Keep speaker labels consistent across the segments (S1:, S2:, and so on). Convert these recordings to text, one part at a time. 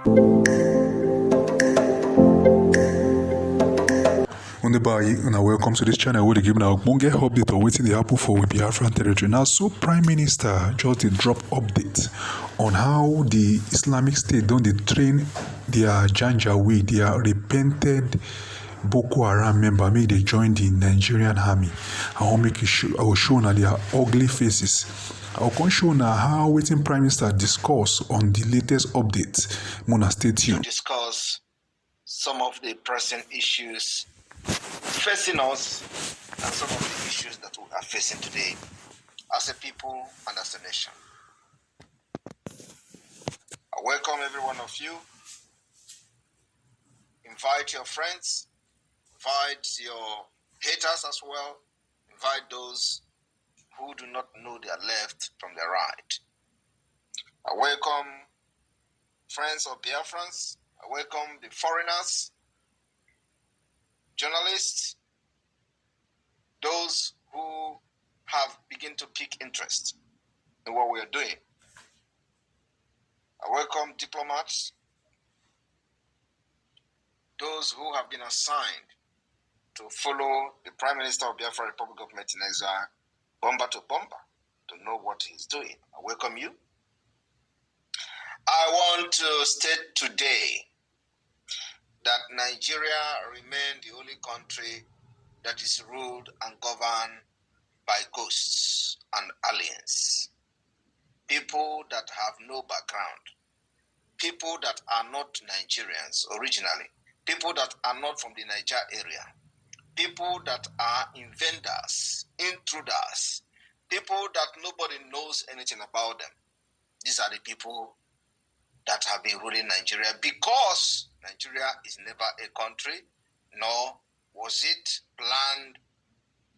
S1: Now welcome to this channel where they give now won't get update on waiting the happen for with Biafran territory. Now, so Prime Minister just did drop update on how the Islamic State don't they train their Janjaweed, their repented Boko Haram member, make they join the Nigerian army. I will show now their ugly faces. I will show now how waiting Prime Minister discuss on the latest update. Mona, stay tuned.
S2: To discuss some of the pressing issues facing us and some of the issues that we are facing today as a people and as a nation. I welcome every one of you. Invite your friends, invite your haters as well, invite those who do not know their left from their right. I welcome friends of Biafrans, I welcome the foreigners, journalists, those who have begun to pick interest in what we are doing. I welcome diplomats, those who have been assigned to follow the Prime Minister of Biafra Republic of Exile, bomber to bomber, to know what he's doing. I welcome you. I want to state today that Nigeria remains the only country that is ruled and governed by ghosts and aliens. People that have no background. People that are not Nigerians originally. People that are not from the Niger area. People that are invaders, intruders. People that nobody knows anything about them. These are the people that have been ruling Nigeria because Nigeria is never a country, nor was it planned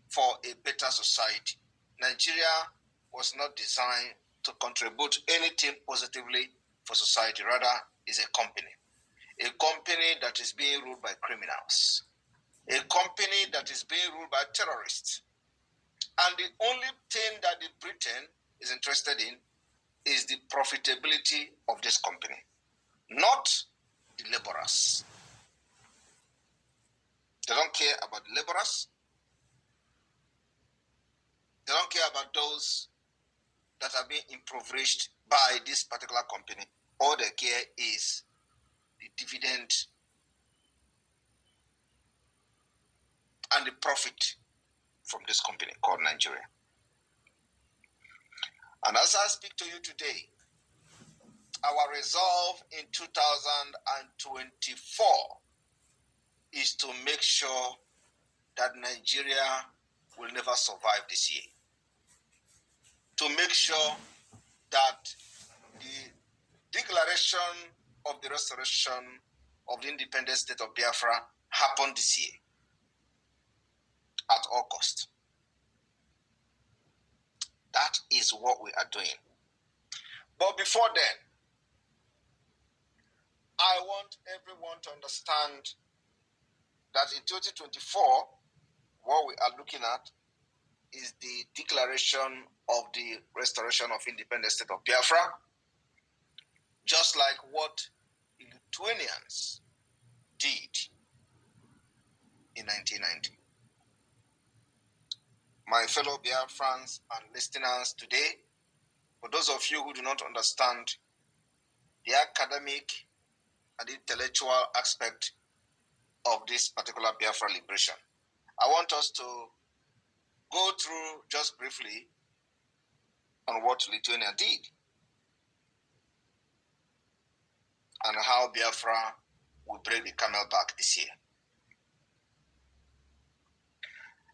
S2: for a better society. Nigeria was not designed to contribute anything positively for society. Rather, is a company that is being ruled by criminals, a company that is being ruled by terrorists. And the only thing that the Britain is interested in is the profitability of this company, not the laborers. They don't care about the laborers. They don't care about those that are being impoverished by this particular company. All they care is the dividend and the profit from this company called Nigeria. And as I speak to you today, our resolve in 2024 is to make sure that Nigeria will never survive this year. To make sure that the declaration of the restoration of the independent state of Biafra happened this year at all cost. That is what we are doing. But before then, I want everyone to understand that in 2024, what we are looking at is the declaration of the restoration of independent state of Biafra, just like what the Lithuanians did in 1990. My fellow Biafrans and listeners today, for those of you who do not understand the academic and intellectual aspect of this particular Biafra liberation, I want us to go through just briefly on what Lithuania did and how Biafra will break the camel back this year.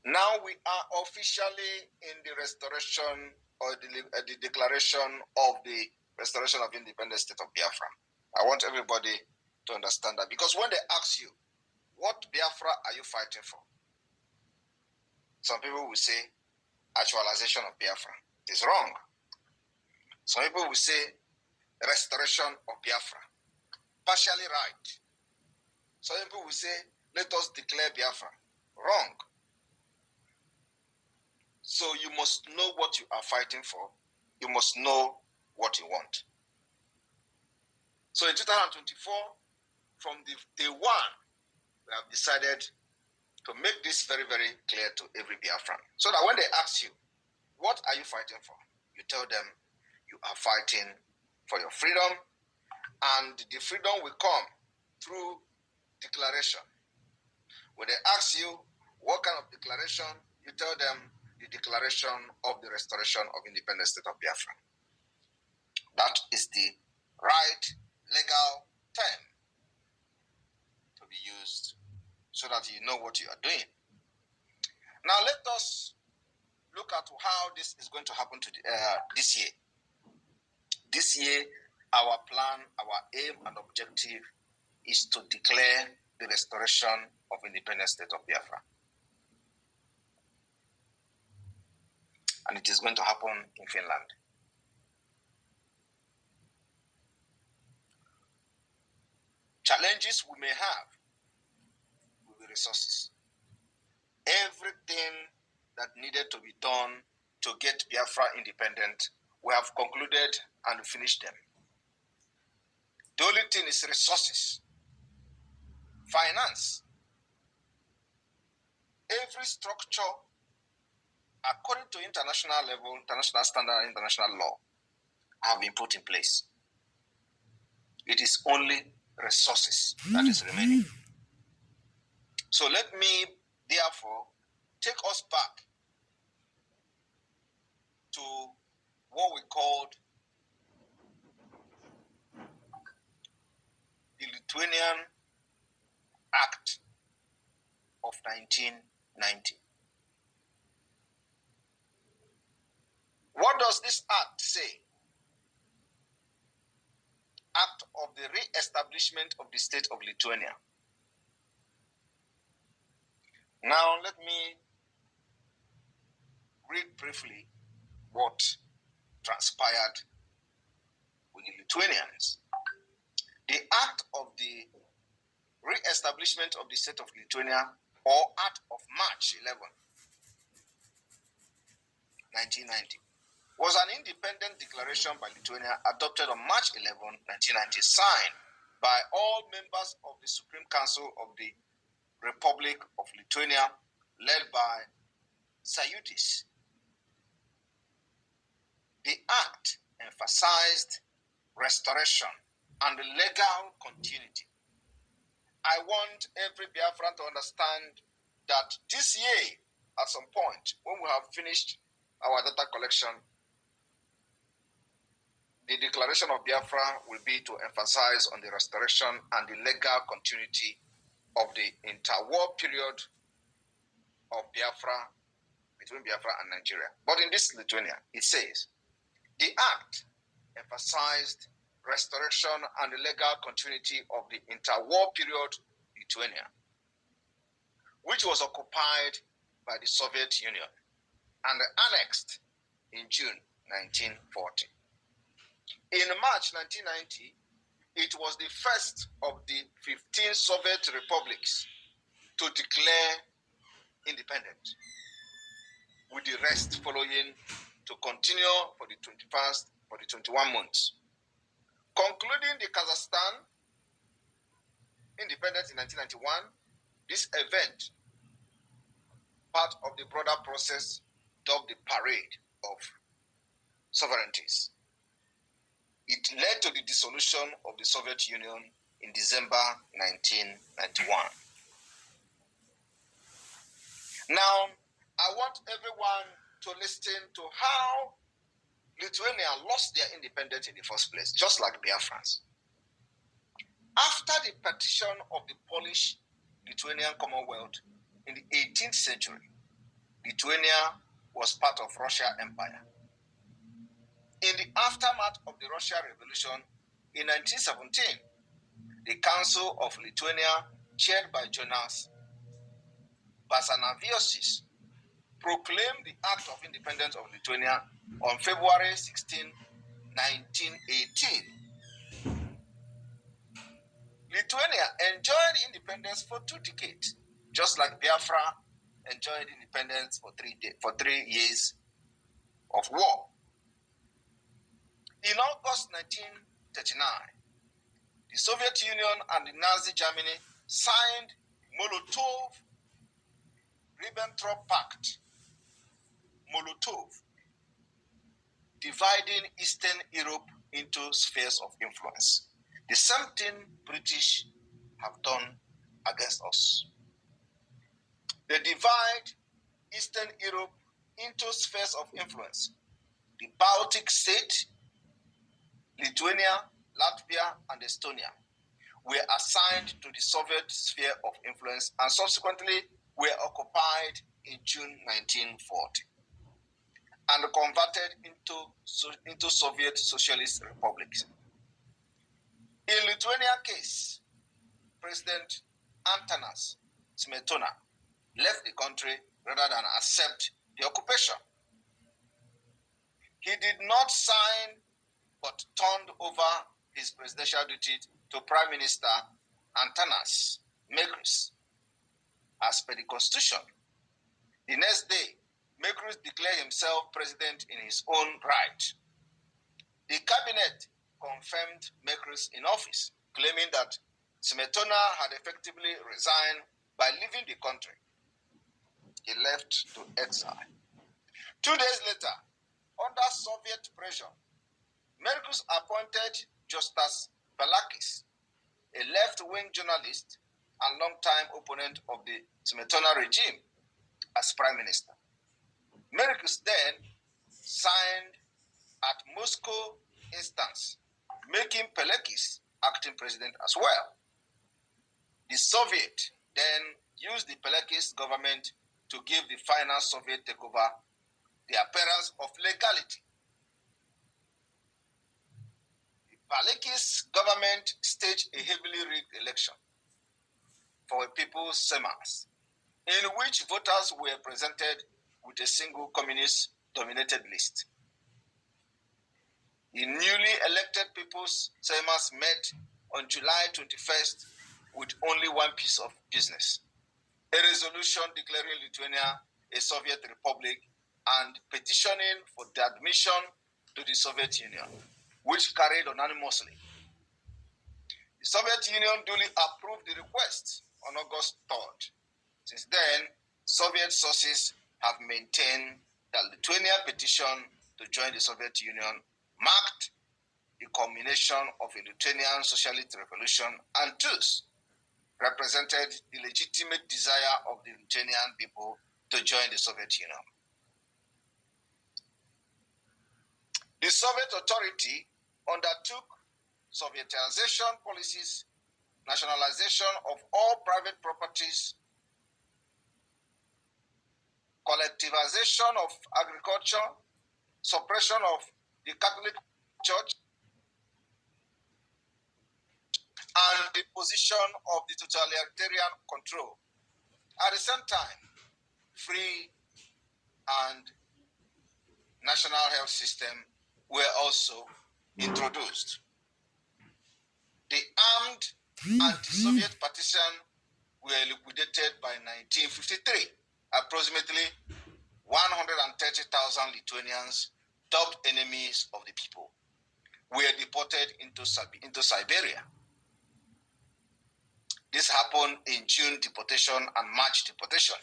S2: Now we are officially in the restoration or the declaration of the restoration of independent state of Biafra. I want everybody to understand that, because when they ask you, what Biafra are you fighting for? Some people will say, actualization of Biafra. It is wrong. Some people will say, restoration of Biafra. Partially right. Some people will say, let us declare Biafra. Wrong. So you must know what you are fighting for. You must know what you want. So in 2024, from the day one, we have decided to make this very, very clear to every Biafran. So that when they ask you, what are you fighting for? You tell them you are fighting for your freedom, and the freedom will come through declaration. When they ask you what kind of declaration, you tell them the declaration of the restoration of independent state of Biafra. That is the right legal term to be used so that you know what you are doing. Now let us look at how this is going to happen this year. This year, our plan, our aim and objective is to declare the restoration of independent state of Biafra. And it is going to happen in Finland. Challenges we may have will be resources. Everything that needed to be done to get Biafra independent, we have concluded and finished them. The only thing is resources, finance. Every structure, according to international level, international standard, international law, have been put in place. It is only resources that is remaining. So let me, therefore, take us back to what we called the Lithuanian Act of 1990. What does this act say? Act of the re-establishment of the state of Lithuania. Now let me read briefly what transpired with the Lithuanians. The Act of the Re-establishment of the State of Lithuania, or Act of March 11, 1990, was an independent declaration by Lithuania adopted on March 11, 1990, signed by all members of the Supreme Council of the Republic of Lithuania, led by Sąjūdis. The Act emphasized restoration and legal continuity. I want every Biafran to understand that this year, at some point, when we have finished our data collection, the declaration of Biafra will be to emphasize on the restoration and the legal continuity of the interwar period of Biafra, between Biafra and Nigeria. But in this Lithuania, it says, the Act emphasized restoration and the legal continuity of the interwar period Lithuania, which was occupied by the Soviet Union and annexed in June 1940. In March 1990, it was the first of the 15 Soviet republics to declare independent, with the rest following to continue for the 21 months. Concluding the Kazakhstan independence in 1991, this event, part of the broader process dubbed the Parade of Sovereignties. It led to the dissolution of the Soviet Union in December 1991. Now, I want everyone to listen to how Lithuania lost their independence in the first place, just like Biafrans. After the partition of the Polish-Lithuanian Commonwealth in the 18th century, Lithuania was part of Russian Empire. In the aftermath of the Russian Revolution in 1917, the Council of Lithuania, chaired by Jonas Basanavičius, proclaimed the Act of Independence of Lithuania on February 16, 1918. Lithuania enjoyed independence for 2 decades, just like Biafra enjoyed independence for 3 years of war. In August 1939, Soviet Union and the Nazi Germany signed Molotov-Ribbentrop Pact, Molotov, dividing Eastern Europe into spheres of influence. The same thing British have done against us. They divide Eastern Europe into spheres of influence. The Baltic states, Lithuania, Latvia, and Estonia were assigned to the Soviet sphere of influence and subsequently were occupied in June 1940 and converted into Soviet socialist republics. In Lithuania case, President Antanas Smetona left the country rather than accept the occupation. He did not sign but turned over his presidential duty to Prime Minister Antanas Mèmber as per the constitution. The next day, Mèmber declared himself president in his own right. The cabinet confirmed Mèmber in office, claiming that Smetona had effectively resigned by leaving the country. He left to exile. 2 days later, under Soviet pressure, Mèmber appointed Justus Paleckis, a left-wing journalist and long-time opponent of the Smetona regime, as prime minister. Mèmber then signed at Moscow instance, making Paleckis acting president as well. The Soviet then used the Paleckis government to give the final Soviet takeover the appearance of legality. The Paleckis government staged a heavily rigged election for a people's Seimas, in which voters were presented with a single communist-dominated list. The newly elected people's Seimas met on July 21st with only one piece of business: a resolution declaring Lithuania a Soviet republic and petitioning for the admission to the Soviet Union, which carried unanimously. The Soviet Union duly approved the request on August 3rd. Since then, Soviet sources have maintained that Lithuania's petition to join the Soviet Union marked the culmination of a Lithuanian socialist revolution and thus represented the legitimate desire of the Lithuanian people to join the Soviet Union. The Soviet authority undertook Sovietization policies, nationalization of all private properties, collectivization of agriculture, suppression of the Catholic Church, and the position of the totalitarian control. At the same time, free and national health system were also introduced. The armed anti-Soviet partisan were liquidated by 1953. Approximately 130,000 Lithuanians, dubbed enemies of the people, were deported into Siberia. This happened in June deportation and March deportation.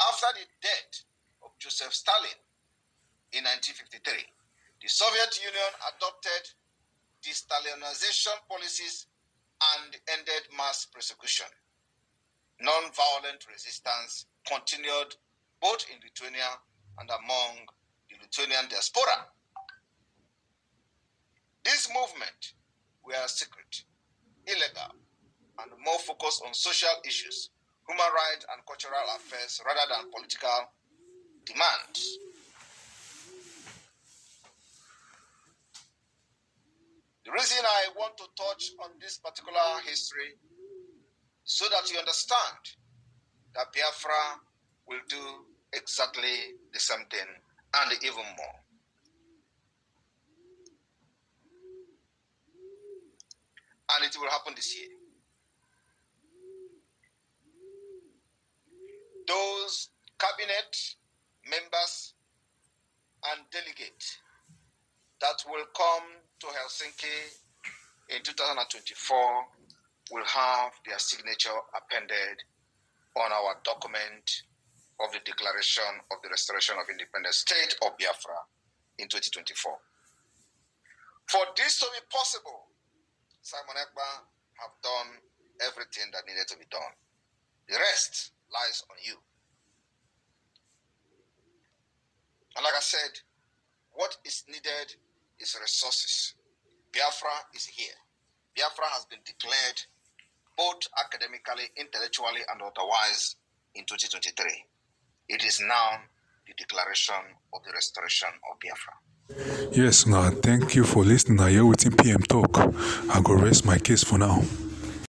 S2: After the death of Joseph Stalin in 1953, the Soviet Union adopted de-Stalinization policies and ended mass persecution. Non-violent resistance continued both in Lithuania and among the Lithuanian diaspora. These movements were secret, illegal, and more focused on social issues, human rights, and cultural affairs rather than political demands. The reason I want to touch on this particular history so that you understand that Biafra will do exactly the same thing and even more. And it will happen this year. Those cabinet members and delegates that will come to Helsinki in 2024 will have their signature appended on our document of the Declaration of the Restoration of Independent State of Biafra in 2024. For this to be possible, Simon Ekpa have done everything that needed to be done. The rest lies on you. And like I said, what is needed is resources. Biafra is here. Biafra has been declared both academically, intellectually, and otherwise in 2023. It is now the declaration of the restoration of Biafra.
S1: Yes, now thank you for listening. I hear within PM talk. I go rest my case for now.